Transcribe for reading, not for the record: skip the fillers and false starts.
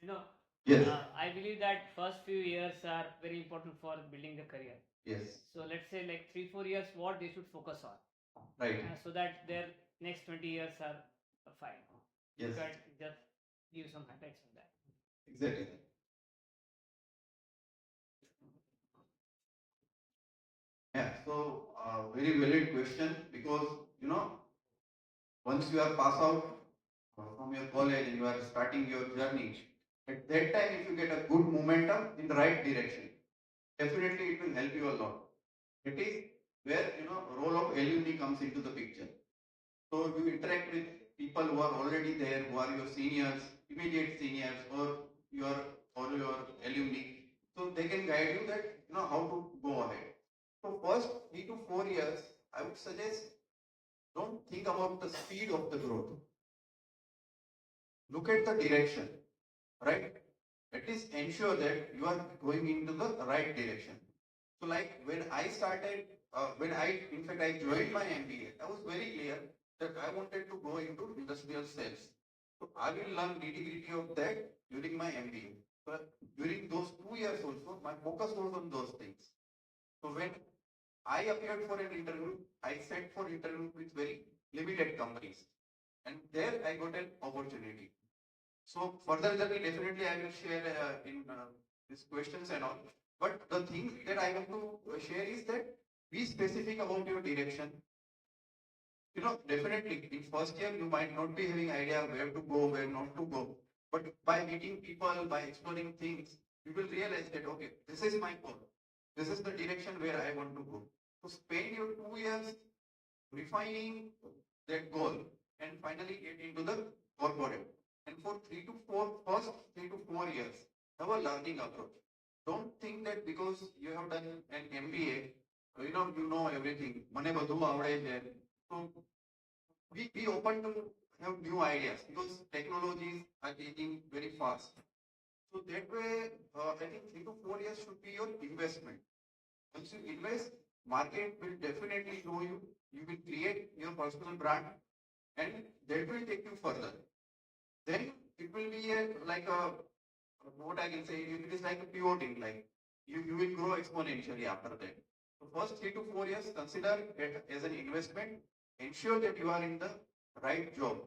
You know, Yes. I believe that first few years are very important for building the career. Yes. So let's say like 3-4 years, what they should focus on, Right. so that their next 20 years are fine. You Yes. can just give some highlights on that. Exactly. Yeah. So very valid question, because once you are pass out from your college and you are starting your journey, at that time if you get a good momentum in the right direction, definitely it will help you a lot. It is where role of alumni comes into the picture. So you interact with people who are already there, who are your seniors, immediate seniors, your your alumni. So they can guide you that how to go ahead. So first 3 to 4 years, I would suggest, don't think about the speed of the growth. Look at the direction, right? At least ensure that you are going into the right direction. So like when I started, in fact, I joined my MBA, I was very clear that I wanted to go into industrial sales. So I will learn nitty-gritty of that during my MBA. But during those 2 years also, my focus was on those things. So when I appeared for an interview, I sat for interview with very limited companies. And there I got an opportunity. So further journey, definitely I will share in these questions and all. But the thing that I want to share is that be specific about your direction. Definitely in first year you might not be having idea where to go, where not to go. But by meeting people, by exploring things, you will realize that okay, this is my goal. This is the direction where I want to go. So spend your 2 years refining that goal and finally get into the corporate. And for 3 to 4 years, have a learning approach. Don't think that because you have done an MBA, you know everything. Mane badhu avde છે. So be open to have new ideas, because technologies are changing very fast. So that way, I think 3 to 4 years should be your investment. Once you invest, market will definitely know you. You will create your personal brand, and that will take you further. Then it will be like a, what I can say, it is like a pivoting, like you will grow exponentially after that. So first 3 to 4 years, consider it as an investment. Ensure that you are in the right job.